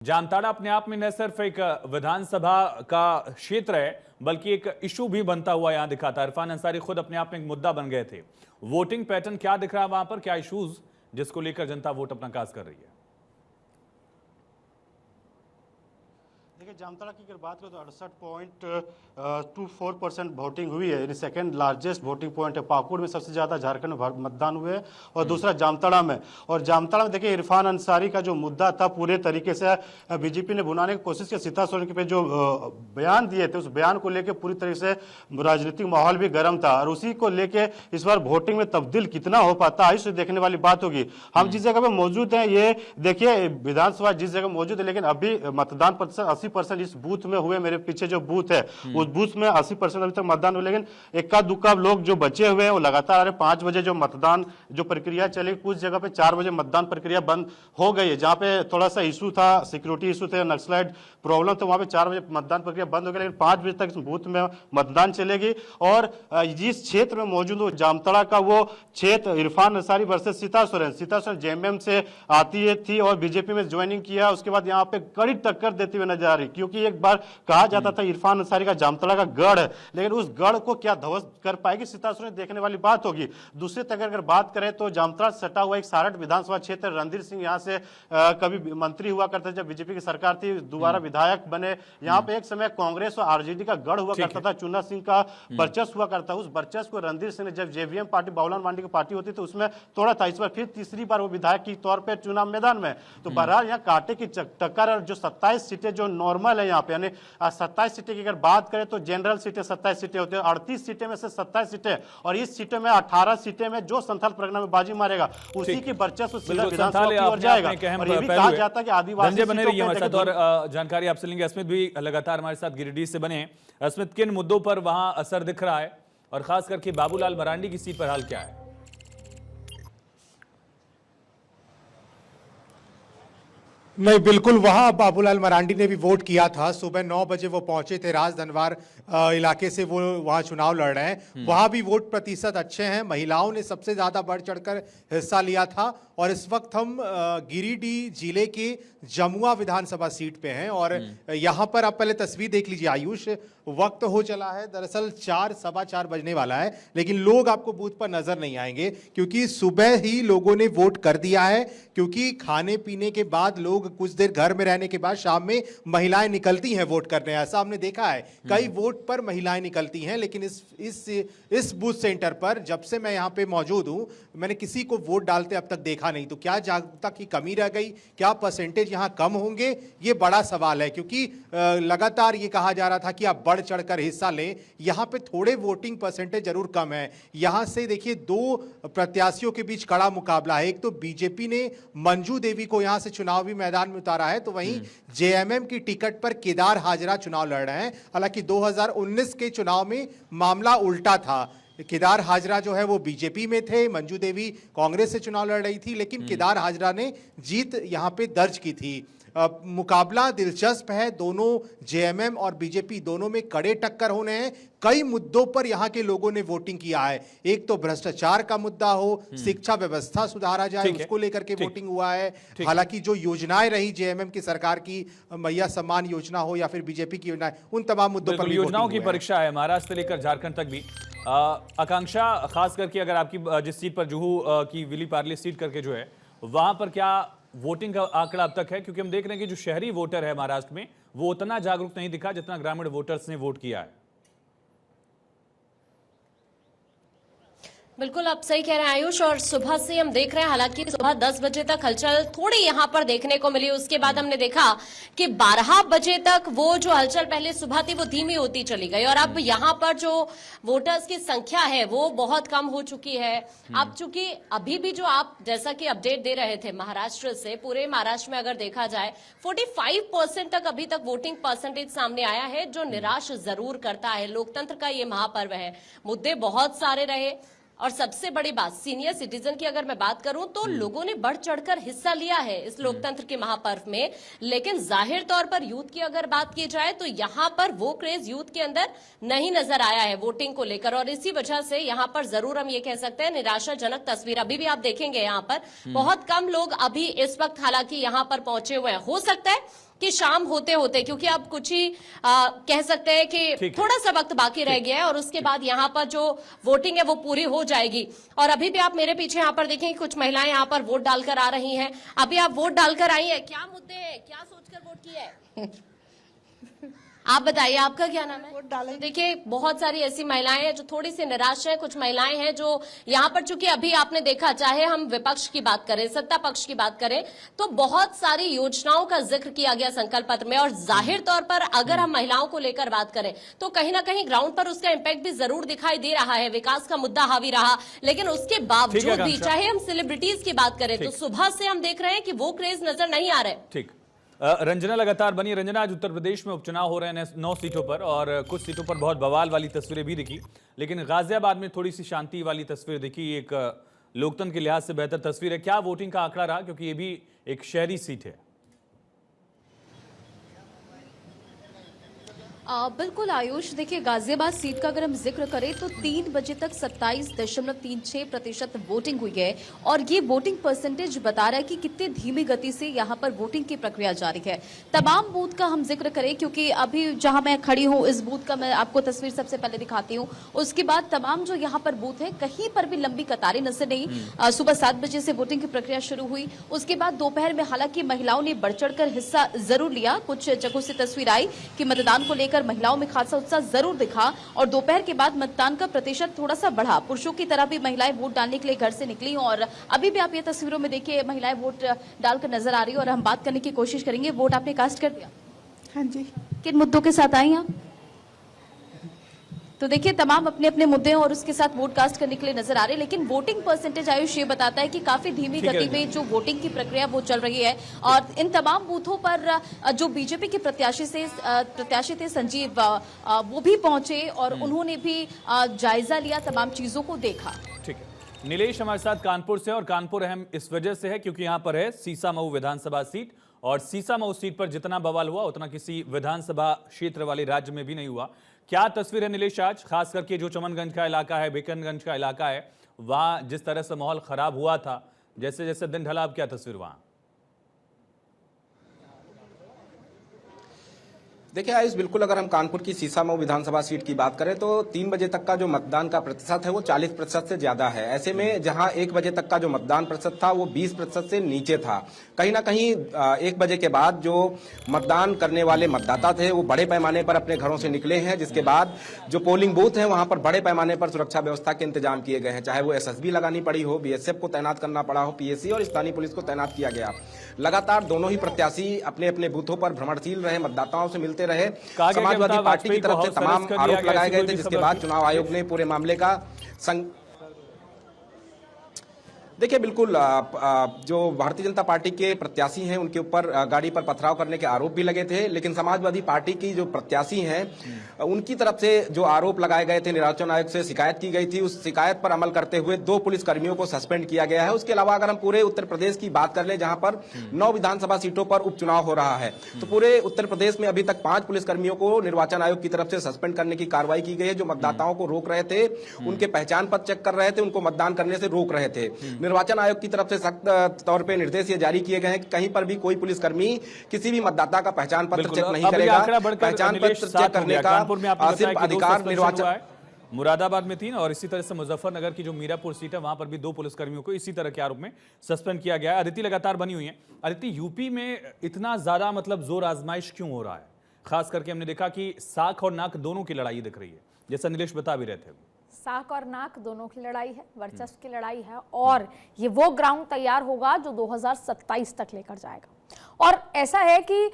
जामताड़ा अपने आप में न सिर्फ एक विधानसभा का क्षेत्र है बल्कि एक इशू भी बनता हुआ यहां दिखाता है। इरफान अंसारी खुद अपने आप में एक मुद्दा बन गए थे। वोटिंग पैटर्न क्या दिख रहा है वहां पर, क्या इश्यूज जिसको लेकर जनता वोट अपना काज कर रही है? देखिए, जामताड़ा की अगर बात करें तो 68.24% वोटिंग हुई है। यानी सेकंड लार्जेस्ट वोटिंग पॉइंट है। पाकुड़ में सबसे ज्यादा झारखंड में मतदान हुए और दूसरा जामताड़ा में। और जामताड़ा में देखिए, इरफान अंसारी का जो मुद्दा था पूरे तरीके से बीजेपी ने भुनाने की कोशिश की। सीता सोरेन पे जो बयान दिए थे उस बयान को लेकर पूरी तरीके से राजनीतिक माहौल भी गर्म था और उसी को लेकर इस बार वोटिंग में तब्दील कितना हो पाता है इसे देखने वाली बात होगी। हम जिस जगह पे मौजूद हैं, ये देखिए विधानसभा जिस जगह मौजूद है, लेकिन अभी मतदान प्रतिशत 80% इस बूथ में हुए। मेरे पीछे जो बूथ है उस बूथ में 80% अभी तक मतदान हुआ, लेकिन इक्का दुक्का लोग जो बचे हुए हैं वो लगातार 5 बजे जो मतदान जो प्रक्रिया चली, कुछ जगह पे 4 बजे मतदान प्रक्रिया बंद हो गई है। जहां पे थोड़ा सा इशू था, सिक्योरिटी इशू थे, नक्सलाइट प्रॉब्लम, तो वहां पे 4 बजे मतदान प्रक्रिया बंद हो गई, लेकिन 5 बजे तक इस बूथ में मतदान चलेगी। और जिस क्षेत्र में मौजूद हो जामताड़ा का वो क्षेत्र इरफान अंसारी वर्सेस सीता सोरेन जेएमएम से आती थी और बीजेपी में ज्वाइनिंग किया। उसके बाद यहाँ पे कड़ी टक्कर देती हुई नजर आ रही, क्योंकि एक बार कहा जाता था इरफान अंसारी का जामताड़ा का गढ़ है, लेकिन उस गढ़ को क्या ध्वस्त कर पाएगी सीता सोरेन, देखने वाली बात होगी। दूसरी तरफ अगर बात करें तो जामताड़ा से सटा हुआ एक सारठ विधानसभा क्षेत्र, रणधीर सिंह यहाँ से कभी मंत्री हुआ करते जब बीजेपी की सरकार थी, दोबारा विधायक बने। यहाँ पे एक समय कांग्रेस और आरजेडी का गढ़ हुआ करता था, चुन्ना सिंह का वर्चस्व हुआ करता। उस वर्चस्व को रणधीर सिंह ने जब जेवीएम पार्टी बाबूलाल मांडी की पार्टी होती तो उसमें तोड़ा था। इस बार फिर तीसरी बार वो विधायक के तौर पर चुनाव मैदान में। तो बहरहाल यहाँ कांटे की टक्कर, जो 27 सीटें जो नॉर्मल है यहाँ पे, यानी 27 सीटें की अगर बात करें तो जनरल सीटें 27 सीटें होती है, 38 सीटें में से 27 सीटें, और इस सीटों में 18 सीटें में जो संथाल परगना में बाजी मारेगा उसी की वर्चस्व सीधा विधानसभा की ओर जाएगा। और ये भी कहा जाता है कि आदिवासी बने रहिए हमारे साथ और जानकारी आपसे लेंगे। अस्मित भी लगातार हमारे साथ गिरिडीह से बने। अस्मित, किन मुद्दों पर वहां असर दिख रहा है और खास करके बाबूलाल मरांडी की सीट पर हाल क्या है? नहीं, बिल्कुल वहां बाबूलाल मरांडी ने भी वोट किया था। सुबह 9 बजे वो पहुंचे थे राजधनवार इलाके से, वो वहां चुनाव लड़ रहे हैं। वहां भी वोट प्रतिशत अच्छे हैं। महिलाओं ने सबसे ज्यादा बढ़ चढ़कर हिस्सा लिया था। और इस वक्त हम गिरिडीह जिले के जमुआ विधानसभा सीट पे हैं और यहां पर आप पहले तस्वीर देख लीजिए आयुष। वक्त हो चला है दरअसल 4, सवा 4 बजने वाला है, लेकिन लोग आपको बूथ पर नजर नहीं आएंगे क्योंकि सुबह ही लोगों ने वोट कर दिया है। क्योंकि खाने पीने के बाद लोग कुछ देर घर में रहने के बाद शाम में महिलाएं निकलती हैं वोट करने। ऐसा हमने देखा है, कई वोट पर महिलाएं निकलती हैं। लेकिन इस बूथ सेंटर पर जब से मैं यहां पे मौजूद हूं, मैंने किसी को वोट डालते अब तक देखा नहीं। तो क्या जागरूकता की कमी रह गई, क्या परसेंटेज यहां कम होंगे, ये बड़ा सवाल है। क्योंकि लगातार ये कहा जा रहा था कि आप बढ़ चढ़कर हिस्सा लें। यहां पे थोड़े वोटिंग परसेंटेज जरूर कम है। यहां से देखिए 2 प्रत्याशियों के बीच कड़ा मुकाबला है। एक तो बीजेपी ने मंजू देवी को यहां से चुनावी मैदान में उतारा है, तो वहीं जेएमएम की टिकट पर केदार हाजरा चुनाव लड़ रहे हैं। हालांकि 2019 के चुनाव में मामला उल्टा था। केदार हाजरा जो है वो बीजेपी में थे, मंजू देवी कांग्रेस से चुनाव लड़ रही थी, लेकिन केदार हाजरा ने जीत यहां पे दर्ज की थी। मुकाबला दिलचस्प है। दोनों जेएमएम और बीजेपी दोनों में कड़े टक्कर होने हैं। कई मुद्दों पर यहां के लोगों ने वोटिंग किया है। एक तो भ्रष्टाचार का मुद्दा हो, शिक्षा व्यवस्था सुधारा जाए, उसको लेकर के वोटिंग हुआ है। हालांकि जो योजनाएं रही जेएमएम की सरकार की, मैया सम्मान योजना हो या फिर बीजेपी की योजनाएं, उन तमाम मुद्दों पर योजनाओं की परीक्षा है। महाराष्ट्र से लेकर झारखंड तक भी आकांक्षा, खास करके अगर आपकी जिस सीट पर जुहू की विली पार्ले सीट करके जो है वहां पर क्या वोटिंग का आंकड़ा अब तक है? क्योंकि हम देख रहे हैं कि जो शहरी वोटर है महाराष्ट्र में वो उतना जागरूक नहीं दिखा जितना ग्रामीण वोटर्स ने वोट किया है। बिल्कुल आप सही कह रहे हैं आयुष। और सुबह से हम देख रहे हैं, हालांकि सुबह 10 बजे तक हलचल थोड़ी यहां पर देखने को मिली। उसके बाद हमने देखा कि 12 बजे तक वो जो हलचल पहले सुबह थी वो धीमी होती चली गई और अब यहां पर जो वोटर्स की संख्या है वो बहुत कम हो चुकी है। अब चूंकि अभी भी जो आप जैसा कि अपडेट दे रहे थे महाराष्ट्र से, पूरे महाराष्ट्र में अगर देखा जाए 45% तक अभी तक वोटिंग परसेंटेज सामने आया है, जो निराश जरूर करता है। लोकतंत्र का ये महापर्व है, मुद्दे बहुत सारे रहे और सबसे बड़ी बात सीनियर सिटीजन की अगर मैं बात करूं तो लोगों ने बढ़ चढ़कर हिस्सा लिया है इस लोकतंत्र के महापर्व में। लेकिन जाहिर तौर पर यूथ की अगर बात की जाए तो यहां पर वो क्रेज यूथ के अंदर नहीं नजर आया है वोटिंग को लेकर, और इसी वजह से यहां पर जरूर हम ये कह सकते हैं निराशाजनक तस्वीर अभी भी आप देखेंगे। यहां पर बहुत कम लोग अभी इस वक्त हालांकि यहां पर पहुंचे हुए हैं। हो सकता है कि शाम होते होते, क्योंकि अब कुछ ही कह सकते हैं कि ठीक है। थोड़ा सा वक्त बाकी रह गया है और उसके बाद यहाँ पर जो वोटिंग है वो पूरी हो जाएगी। और अभी भी आप मेरे पीछे यहाँ पर देखें, कुछ महिलाएं यहाँ पर वोट डालकर आ रही हैं। अभी आप वोट डालकर आई हैं, क्या मुद्दे हैं, क्या सोचकर वोट किया है? आप बताइए, आपका क्या नाम है? तो देखिए, बहुत सारी ऐसी महिलाएं हैं जो थोड़ी सी निराश हैं, कुछ महिलाएं हैं जो यहाँ पर, चूंकि अभी आपने देखा, चाहे हम विपक्ष की बात करें, सत्ता पक्ष की बात करें, तो बहुत सारी योजनाओं का जिक्र किया गया संकल्प पत्र में। और जाहिर तौर पर अगर हम महिलाओं को लेकर बात करें तो कहीं ना कहीं ग्राउंड पर उसका इम्पैक्ट भी जरूर दिखाई दे रहा है। विकास का मुद्दा हावी रहा, लेकिन उसके बावजूद भी आकांक्षा। चाहे हम सेलिब्रिटीज की बात करें तो सुबह से हम देख रहे हैं कि वो क्रेज नजर नहीं आ रहे। ठीक। रंजना लगातार बनी। रंजना, आज उत्तर प्रदेश में उपचुनाव हो रहे हैं 9 सीटों पर और कुछ सीटों पर बहुत बवाल वाली तस्वीरें भी दिखी, लेकिन गाजियाबाद में थोड़ी सी शांति वाली तस्वीर दिखी। एक लोकतंत्र के लिहाज से बेहतर तस्वीर है। क्या वोटिंग का आंकड़ा रहा, क्योंकि ये भी एक शहरी सीट है? बिल्कुल आयुष, देखिए गाजियाबाद सीट का अगर हम जिक्र करें तो 3 बजे तक 27.36% वोटिंग हुई है और ये वोटिंग परसेंटेज बता रहा है कि कितनी धीमी गति से यहाँ पर वोटिंग की प्रक्रिया जारी है। तमाम बूथ का हम जिक्र करें, क्योंकि अभी जहां मैं खड़ी हूँ इस बूथ का मैं आपको तस्वीर सबसे पहले दिखाती हूँ। उसके बाद तमाम जो यहाँ पर बूथ है, कहीं पर भी लंबी कतारें नजर नहीं। सुबह 7 बजे से वोटिंग की प्रक्रिया शुरू हुई। उसके बाद दोपहर में हालांकि महिलाओं ने बढ़ चढ़कर हिस्सा जरूर लिया। कुछ जगहों से तस्वीर आई कि मतदान को लेकर महिलाओं में खासा उत्साह जरूर दिखा और दोपहर के बाद मतदान का प्रतिशत थोड़ा सा बढ़ा। पुरुषों की तरह भी महिलाएं वोट डालने के लिए घर से निकली और अभी भी आप ये तस्वीरों में देखिए महिलाएं वोट डालकर नजर आ रही है। और हम बात करने की कोशिश करेंगे, वोट आपने कास्ट कर दिया? हाँ जी। किन मुद्दों के साथ आई आप? तो देखिए तमाम अपने अपने मुद्दे और उसके साथ वोट कास्ट करने के लिए नजर आ रहे हैं, लेकिन वोटिंग परसेंटेज आयुष ये बताता है कि काफी धीमी गति में जो वोटिंग की प्रक्रिया वो चल रही है। और इन तमाम बूथों पर जो बीजेपी के प्रत्याशी थे संजीव, वो भी पहुंचे और उन्होंने भी जायजा लिया, तमाम चीजों को देखा। ठीक है। नीलेश हमारे साथ कानपुर से, और कानपुर अहम इस वजह से है क्योंकि यहाँ पर है सीसामऊ विधानसभा सीट, और सीसामऊ सीट पर जितना बवाल हुआ उतना किसी विधानसभा क्षेत्र वाले राज्य में भी नहीं हुआ। क्या तस्वीर है नीलेश आज, खास करके जो चमनगंज का इलाका है, बेकनगंज का इलाका है, वहां जिस तरह से माहौल खराब हुआ था, जैसे जैसे दिन ढला, अब क्या तस्वीर वहां? देखिए आयुष, बिल्कुल अगर हम कानपुर की सीसामऊ विधानसभा सीट की बात करें तो 3 बजे तक का जो मतदान का प्रतिशत है वो 40% से ज्यादा है। ऐसे में जहां 1 बजे तक का जो मतदान प्रतिशत था वो 20% से नीचे था। कहीं ना कहीं 1 बजे के बाद जो मतदान करने वाले मतदाता थे वो बड़े पैमाने पर अपने घरों से निकले हैं, जिसके बाद जो पोलिंग बूथ है वहां पर बड़े पैमाने पर सुरक्षा व्यवस्था के इंतजाम किए गए हैं। चाहे वो एसएसबी लगानी पड़ी हो, बीएसएफ को तैनात करना पड़ा हो, पीएसी और स्थानीय पुलिस को तैनात किया गया। लगातार दोनों ही प्रत्याशी अपने अपने बूथों पर भ्रमणशील रहे, मतदाताओं से मिलते रहे। समाजवादी पार्टी की तरफ से तमाम आरोप लगाए गए थे, जिसके बाद चुनाव आयोग ने पूरे मामले का देखिए बिल्कुल जो भारतीय जनता पार्टी के प्रत्याशी हैं उनके ऊपर गाड़ी पर पथराव करने के आरोप भी लगे थे, लेकिन समाजवादी पार्टी की जो प्रत्याशी हैं उनकी तरफ से जो आरोप लगाए गए थे, निर्वाचन आयोग से शिकायत की गई थी, उस शिकायत पर अमल करते हुए 2 पुलिसकर्मियों को सस्पेंड किया गया है। उसके अलावा अगर हम पूरे उत्तर प्रदेश की बात कर ले, जहां पर 9 विधानसभा सीटों पर उपचुनाव हो रहा है, तो पूरे उत्तर प्रदेश में अभी तक 5 पुलिसकर्मियों को निर्वाचन आयोग की तरफ से सस्पेंड करने की कार्रवाई की गई है, जो मतदाताओं को रोक रहे थे, उनके पहचान पत्र चेक कर रहे थे, उनको मतदान करने से रोक रहे थे। निर्वाचन आयोग की तरफ से सख्त तौर पे निर्देश ये जारी किए गए हैं कि कहीं पर भी कोई पुलिसकर्मी किसी भी मतदाता का पहचान पत्र चेक नहीं करेगा। पहचान पत्र चेक करने का सिर्फ अधिकार निर्वाचन मुरादाबाद में 3 और इसी तरह से मुजफ्फरनगर की जो मीरापुर सीट है वहां पर भी 2 पुलिसकर्मियों को इसी तरह के आरोप में सस्पेंड किया गया है। अदिति लगातार बनी हुई है। अदिति, यूपी में इतना ज्यादा मतलब जोर आजमाइश क्यों हो रहा है? खास करके हमने देखा कि साख और नाक दोनों की लड़ाई दिख रही है, जैसा नीलेश बता भी रहे थे। साख और नाक दोनों की लड़ाई है, वर्चस्व की लड़ाई है, और ये वो ग्राउंड तैयार होगा जो 2027 तक लेकर जाएगा। और ऐसा है कि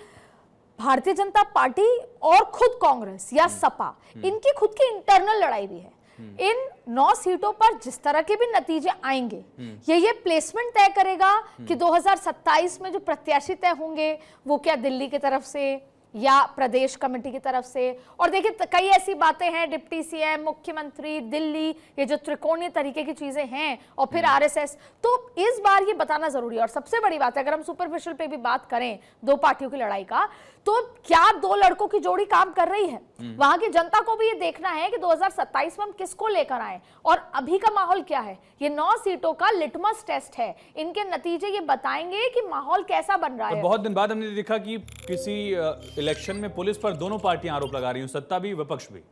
भारतीय जनता पार्टी और खुद कांग्रेस या सपा, इनकी खुद की इंटरनल लड़ाई भी है। इन 9 सीटों पर जिस तरह के भी नतीजे आएंगे, ये प्लेसमेंट तय करेगा कि 2027 में जो प्रत्याशी तय होंगे वो क्या दिल्ली की तरफ से या प्रदेश कमेटी की तरफ से। और देखिए कई ऐसी बातें हैं, डिप्टी सीएम, मुख्यमंत्री, दिल्ली, ये जो त्रिकोणीय तरीके की चीजें हैं, और फिर आरएसएस। तो इस बार ये बताना जरूरी है। और सबसे बड़ी बात है, अगर हम सुपरफिशियल पे भी बात करें दो पार्टियों की लड़ाई का, तो क्या दो लड़कों की जोड़ी काम कर रही है? वहां की जनता को भी ये देखना है कि 2027 में हम किसको लेकर आए और अभी का माहौल क्या है। ये 9 सीटों का लिटमस टेस्ट है, इनके नतीजे ये बताएंगे कि माहौल कैसा बन रहा है। बहुत दिन बाद हमने देखा कि किसी इलेक्शन में पुलिस पर दोनों पार्टियां आरोप लगा रही हैं, सत्ता भी विपक्ष भी।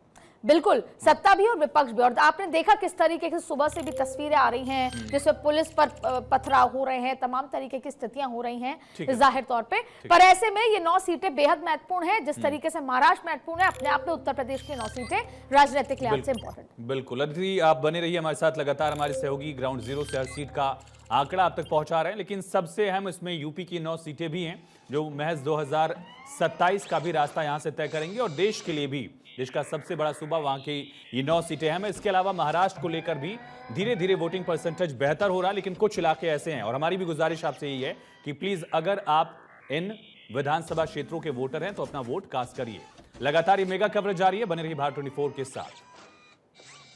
बिल्कुल, सत्ता भी और विपक्ष भी। और आपने देखा किस तरीके से सुबह से भी तस्वीरें आ रही हैं जिसमें पुलिस पर पथराव हो रहे हैं, तमाम तरीके की स्थितियां हो रही हैं जाहिर तौर पे। पर ऐसे में ये 9 सीटें बेहद महत्वपूर्ण हैं, जिस तरीके से महाराष्ट्र महत्वपूर्ण है, अपने आप में उत्तर प्रदेश की 9 सीटें राजनीतिक लिहाज से इंपॉर्टेंट। बिल्कुल अदिति, आप बने रहिए हमारे साथ, लगातार हमारे सहयोगी ग्राउंड जीरो से हर सीट का आंकड़ा आप तक पहुंचा रहे हैं। लेकिन सबसे अहम इसमें यूपी की 9 सीटें भी हैं जो महज 2027 का भी रास्ता यहां से तय करेंगे। और देश के लिए भी, देश का सबसे बड़ा सूबा, वहां की ये 9 सीटें हैं। इसके अलावा महाराष्ट्र को लेकर भी धीरे धीरे वोटिंग परसेंटेज बेहतर हो रहा है, लेकिन कुछ इलाके ऐसे हैं। और हमारी भी गुजारिश आपसे यही है कि प्लीज अगर आप इन विधानसभा क्षेत्रों के वोटर हैं तो अपना वोट कास्ट करिए। लगातार ये मेगा कवरेज जारी है, बने रहिए भारत 24 के साथ।